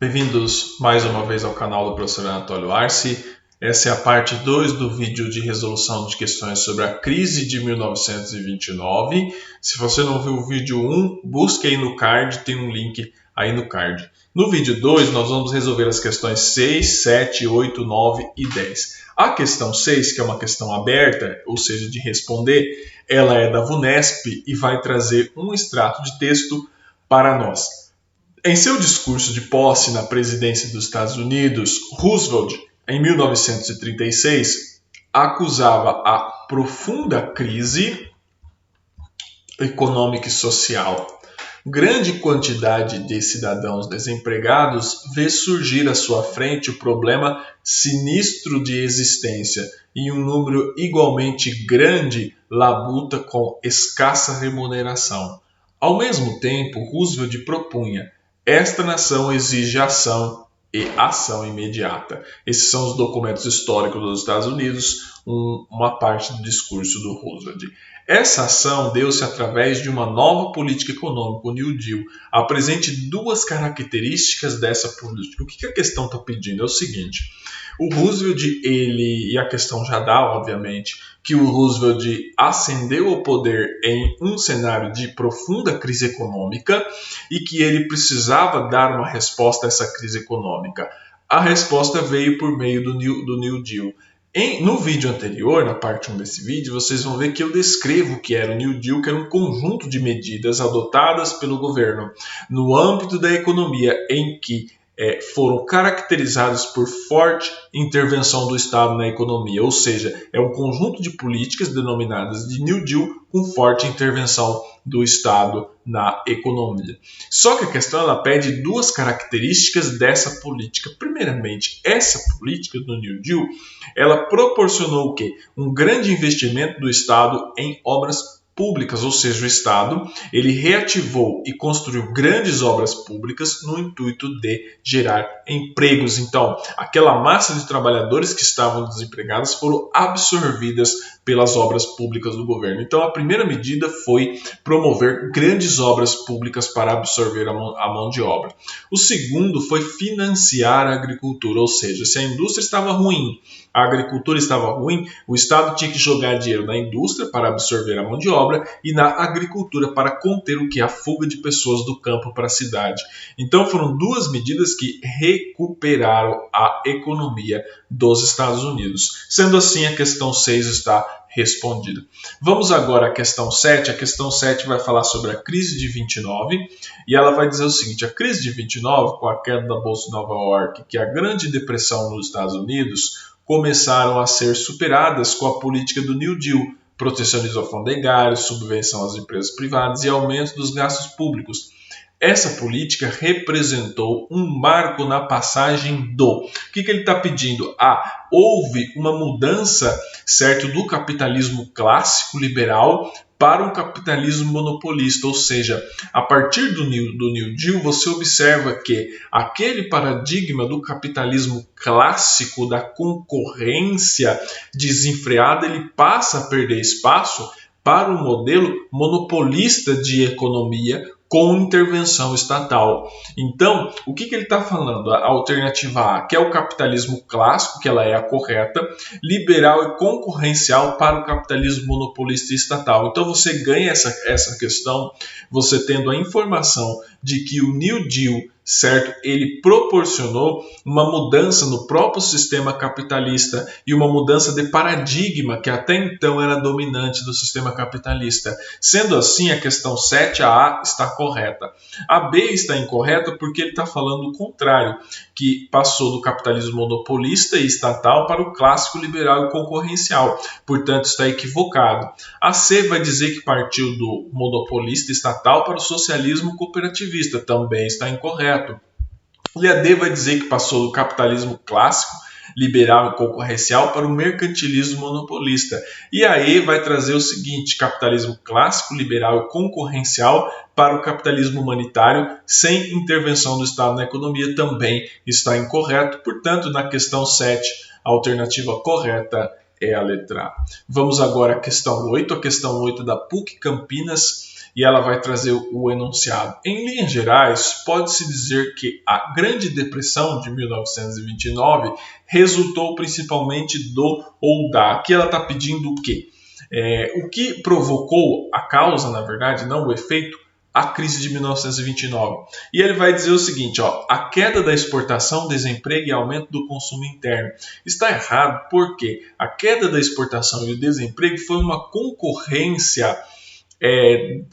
Bem-vindos mais uma vez ao canal do professor Anatólio Arce. Essa é a parte 2 do vídeo de resolução de questões sobre a crise de 1929. Se você não viu o vídeo 1, busque aí no card, tem um link aí no card. No vídeo 2, nós vamos resolver as questões 6, 7, 8, 9 e 10. A questão 6, que é uma questão aberta, ou seja, de responder, ela é da VUNESP e vai trazer um extrato de texto para nós. Em seu discurso de posse na presidência dos Estados Unidos, Roosevelt, em 1936, acusava a profunda crise econômica e social. Grande quantidade de cidadãos desempregados vê surgir à sua frente o problema sinistro de existência e um número igualmente grande labuta com escassa remuneração. Ao mesmo tempo, Roosevelt propunha: esta nação exige ação e ação imediata. Esses são os documentos históricos dos Estados Unidos, uma parte do discurso do Roosevelt. Essa ação deu-se através de uma nova política econômica, o New Deal. Apresente duas características dessa política. O que a questão está pedindo é o seguinte: o Roosevelt, e a questão já dá, obviamente, que o Roosevelt ascendeu ao poder em um cenário de profunda crise econômica e que ele precisava dar uma resposta a essa crise econômica. A resposta veio por meio do New Deal. No vídeo anterior, na parte 1 desse vídeo, vocês vão ver que eu descrevo o que era o New Deal, que era um conjunto de medidas adotadas pelo governo no âmbito da economia em que foram caracterizados por forte intervenção do Estado na economia, ou seja, é um conjunto de políticas denominadas de New Deal com forte intervenção do Estado na economia. Só que a questão ela pede duas características dessa política. Primeiramente, essa política do New Deal, ela proporcionou o quê? Um grande investimento do Estado em obras públicas, ou seja, o Estado ele reativou e construiu grandes obras públicas no intuito de gerar empregos. Então, aquela massa de trabalhadores que estavam desempregados foram absorvidas pelas obras públicas do governo. Então, a primeira medida foi promover grandes obras públicas para absorver a mão de obra. O segundo foi financiar a agricultura, ou seja, se a indústria estava ruim, a agricultura estava ruim, o Estado tinha que jogar dinheiro na indústria para absorver a mão de obra e na agricultura para conter o que? A fuga de pessoas do campo para a cidade. Então foram duas medidas que recuperaram a economia dos Estados Unidos. Sendo assim, a questão 6 está respondida. Vamos agora à questão 7. A questão 7 vai falar sobre a crise de 29 e ela vai dizer o seguinte: a crise de 29, com a queda da Bolsa de Nova York, que é a Grande Depressão nos Estados Unidos, começaram a ser superadas com a política do New Deal, protecionismo alfandegário, subvenção às empresas privadas e aumento dos gastos públicos. Essa política representou um marco na passagem do... O que ele está pedindo? Houve uma mudança, certo, do capitalismo clássico liberal para um capitalismo monopolista, ou seja, a partir do New Deal você observa que aquele paradigma do capitalismo clássico, da concorrência desenfreada, ele passa a perder espaço para um modelo monopolista de economia com intervenção estatal. Então, o que ele está falando? A alternativa A, que é o capitalismo clássico, que ela é a correta, liberal e concorrencial para o capitalismo monopolista e estatal. Então, você ganha essa questão, você tendo a informação de que o New Deal, certo, ele proporcionou uma mudança no próprio sistema capitalista e uma mudança de paradigma que até então era dominante do sistema capitalista. Sendo assim, a questão 7, a A, está correta. A B está incorreta porque ele está falando o contrário, que passou do capitalismo monopolista e estatal para o clássico liberal e concorrencial. Portanto, está equivocado. A C vai dizer que partiu do monopolista estatal para o socialismo cooperativista. Também está incorreto. E a D vai dizer que passou do capitalismo clássico, liberal e concorrencial para o mercantilismo monopolista. E a E vai trazer o seguinte: capitalismo clássico, liberal e concorrencial para o capitalismo humanitário sem intervenção do Estado na economia. Também está incorreto. Portanto, na questão 7, a alternativa correta é a letra A. Vamos agora à questão 8. A questão 8 da PUC Campinas e ela vai trazer o enunciado. Em linhas gerais, pode-se dizer que a Grande Depressão de 1929 resultou principalmente do ou da. Aqui ela está pedindo o quê? O que provocou a causa, na verdade, não o efeito, a crise de 1929. E ele vai dizer o seguinte, a queda da exportação, desemprego e aumento do consumo interno. Está errado porque a queda da exportação e o desemprego foi uma concorrência,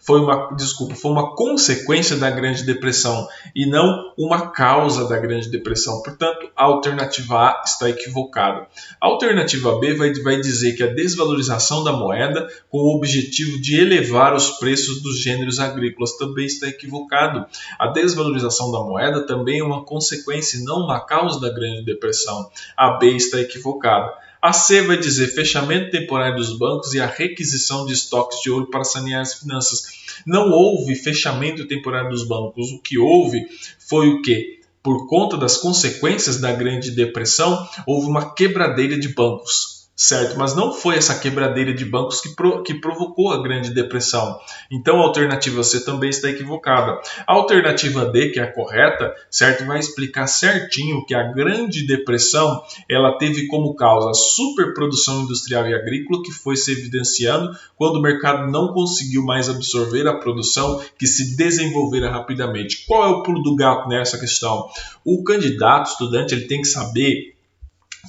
foi uma consequência da Grande Depressão e não uma causa da Grande Depressão. Portanto, a alternativa A está equivocada. A alternativa B vai dizer que a desvalorização da moeda com o objetivo de elevar os preços dos gêneros agrícolas também está equivocado. A desvalorização da moeda também é uma consequência e não uma causa da Grande Depressão. A B está equivocada. A C vai dizer fechamento temporário dos bancos e a requisição de estoques de ouro para sanear as finanças. Não houve fechamento temporário dos bancos. O que houve foi o quê? Por conta das consequências da Grande Depressão, houve uma quebradeira de bancos. Certo, mas não foi essa quebradeira de bancos que provocou a Grande Depressão. Então a alternativa C também está equivocada. A alternativa D, que é a correta, certo, vai explicar certinho que a Grande Depressão ela teve como causa a superprodução industrial e agrícola que foi se evidenciando quando o mercado não conseguiu mais absorver a produção que se desenvolvera rapidamente. Qual é o pulo do gato nessa questão? O candidato, estudante, ele tem que saber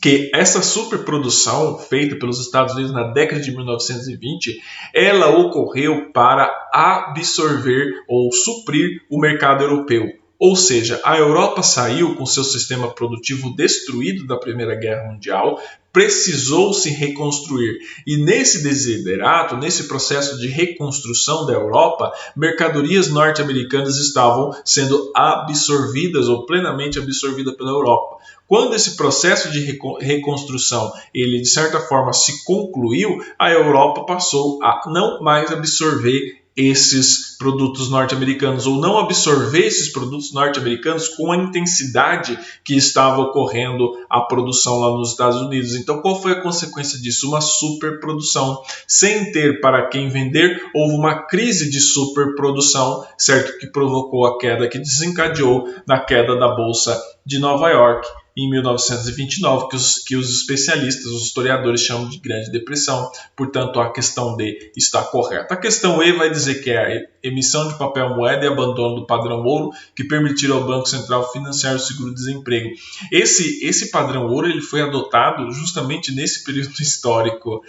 que essa superprodução feita pelos Estados Unidos na década de 1920, ela ocorreu para absorver ou suprir o mercado europeu. Ou seja, a Europa saiu com seu sistema produtivo destruído da Primeira Guerra Mundial, precisou se reconstruir. E nesse desiderato, nesse processo de reconstrução da Europa, mercadorias norte-americanas estavam sendo absorvidas ou plenamente absorvidas pela Europa. Quando esse processo de reconstrução, ele de certa forma se concluiu, a Europa passou a não mais absorver esses produtos norte-americanos ou não absorver esses produtos norte-americanos com a intensidade que estava ocorrendo a produção lá nos Estados Unidos. Então, qual foi a consequência disso? Uma superprodução. Sem ter para quem vender, houve uma crise de superprodução, certo? Que provocou a queda, que desencadeou na queda da Bolsa de Nova York em 1929, que os especialistas, os historiadores chamam de Grande Depressão. Portanto, a questão D está correta. A questão E vai dizer que é a emissão de papel moeda e abandono do padrão ouro que permitiram ao Banco Central financiar o seguro-desemprego. Esse padrão ouro ele foi adotado justamente nesse período histórico,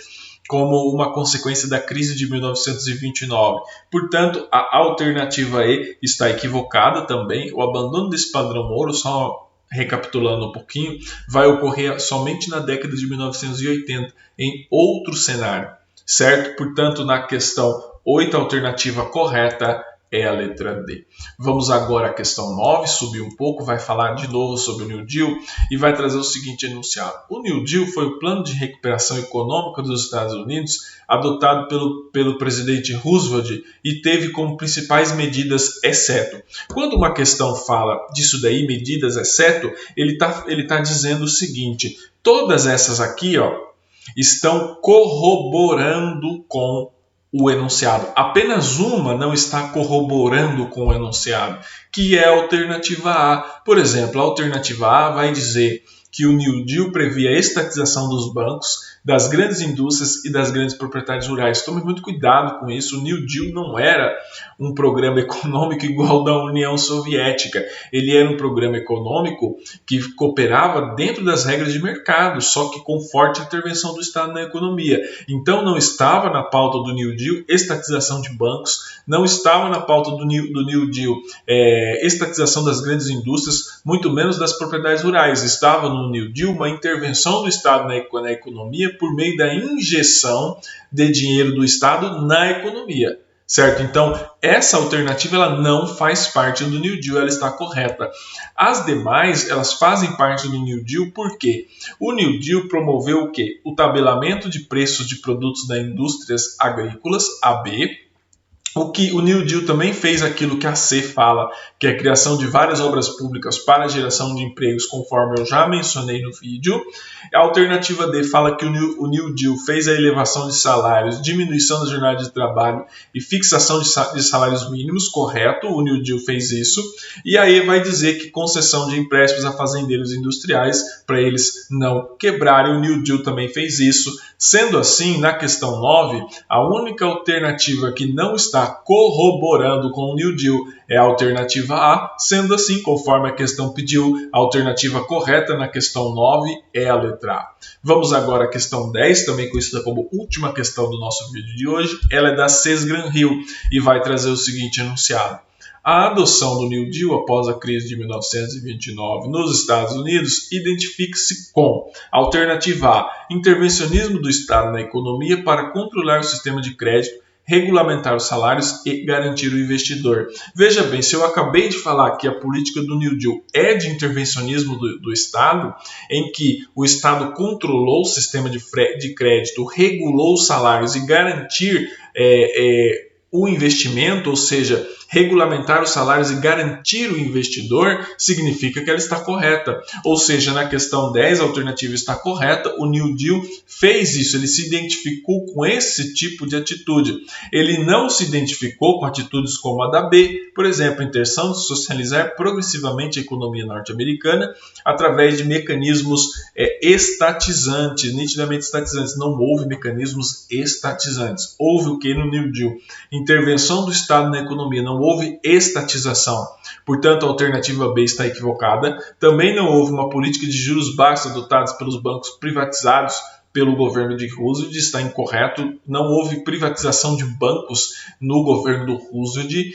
como uma consequência da crise de 1929. Portanto, a alternativa E está equivocada também. O abandono desse padrão ouro, só recapitulando um pouquinho, vai ocorrer somente na década de 1980, em outro cenário, certo? Portanto, na questão 8, a alternativa correta é a letra D. Vamos agora à questão 9, subir um pouco, vai falar de novo sobre o New Deal e vai trazer o seguinte enunciado. O New Deal foi o plano de recuperação econômica dos Estados Unidos adotado pelo presidente Roosevelt e teve como principais medidas exceto. Quando uma questão fala disso daí, medidas exceto, ele tá dizendo o seguinte, todas essas aqui estão corroborando com o enunciado. Apenas uma não está corroborando com o enunciado, que é a alternativa A. Por exemplo, a alternativa A vai dizer que o New Deal previa a estatização dos bancos, das grandes indústrias e das grandes propriedades rurais. Tome muito cuidado com isso. O New Deal não era um programa econômico igual ao da União Soviética. Ele era um programa econômico que cooperava dentro das regras de mercado, só que com forte intervenção do Estado na economia. Então não estava na pauta do New Deal estatização de bancos, não estava na pauta do New Deal estatização das grandes indústrias, muito menos das propriedades rurais. Estava no New Deal uma intervenção do Estado na economia por meio da injeção de dinheiro do Estado na economia, certo? Então, essa alternativa ela não faz parte do New Deal, ela está correta. As demais, elas fazem parte do New Deal porque o New Deal promoveu o quê? O tabelamento de preços de produtos das indústrias agrícolas, AB. O que o New Deal também fez aquilo que a C fala, que é a criação de várias obras públicas para a geração de empregos, conforme eu já mencionei no vídeo. A alternativa D fala que o New Deal fez a elevação de salários, diminuição da jornada de trabalho e fixação de salários mínimos, correto, o New Deal fez isso. E aí vai dizer que concessão de empréstimos a fazendeiros industriais, para eles não quebrarem, o New Deal também fez isso. Sendo assim, na questão 9, a única alternativa que não está corroborando com o New Deal é a alternativa A. Sendo assim, conforme a questão pediu, a alternativa correta na questão 9 é a letra A. Vamos agora à questão 10, também conhecida como última questão do nosso vídeo de hoje. Ela é da Cesgran Hill e vai trazer o seguinte enunciado. A adoção do New Deal após a crise de 1929 nos Estados Unidos identifica-se com alternativa A, intervencionismo do Estado na economia para controlar o sistema de crédito, regulamentar os salários e garantir o investidor. Veja bem, se eu acabei de falar que a política do New Deal é de intervencionismo do Estado, em que o Estado controlou o sistema de crédito, regulou os salários e garantir o investimento, ou seja, regulamentar os salários e garantir o investidor, significa que ela está correta. Ou seja, na questão 10, a alternativa está correta, o New Deal fez isso, ele se identificou com esse tipo de atitude. Ele não se identificou com atitudes como a da B, por exemplo, a intenção de socializar progressivamente a economia norte-americana através de mecanismos estatizantes, nitidamente estatizantes. Não houve mecanismos estatizantes. Houve o que no New Deal? Intervenção do Estado na economia, não houve estatização. Portanto, a alternativa B está equivocada. Também não houve uma política de juros baixos adotados pelos bancos privatizados pelo governo de Roosevelt, está incorreto. Não houve privatização de bancos no governo do Roosevelt.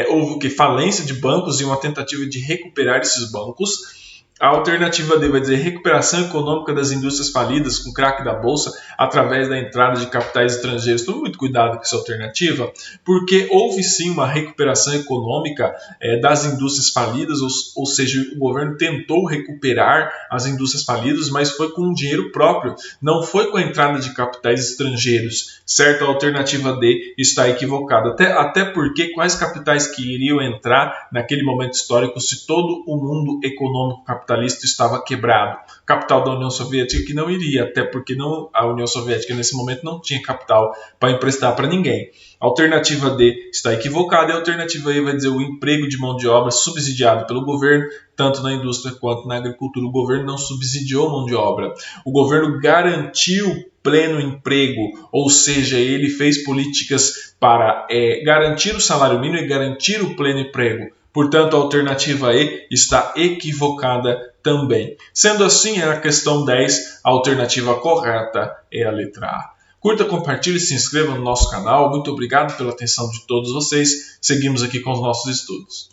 Houve o que? Falência de bancos e uma tentativa de recuperar esses bancos. A alternativa D vai dizer recuperação econômica das indústrias falidas com o craque da bolsa através da entrada de capitais estrangeiros. Tome muito cuidado com essa alternativa, porque houve sim uma recuperação econômica das indústrias falidas, ou seja, o governo tentou recuperar as indústrias falidas, mas foi com dinheiro próprio, não foi com a entrada de capitais estrangeiros. Certo? A alternativa D está equivocada. Até porque quais capitais que iriam entrar naquele momento histórico se todo o mundo econômico capitalista estava quebrado? Capital da União Soviética que não iria, até porque a União Soviética nesse momento não tinha capital para emprestar para ninguém. A alternativa D está equivocada e a alternativa E vai dizer o emprego de mão de obra subsidiado pelo governo, tanto na indústria quanto na agricultura. O governo não subsidiou mão de obra. O governo garantiu pleno emprego, ou seja, ele fez políticas para garantir o salário mínimo e garantir o pleno emprego. Portanto, a alternativa E está equivocada também. Sendo assim, a questão 10, a alternativa correta é a letra A. Curta, compartilhe e se inscreva no nosso canal. Muito obrigado pela atenção de todos vocês. Seguimos aqui com os nossos estudos.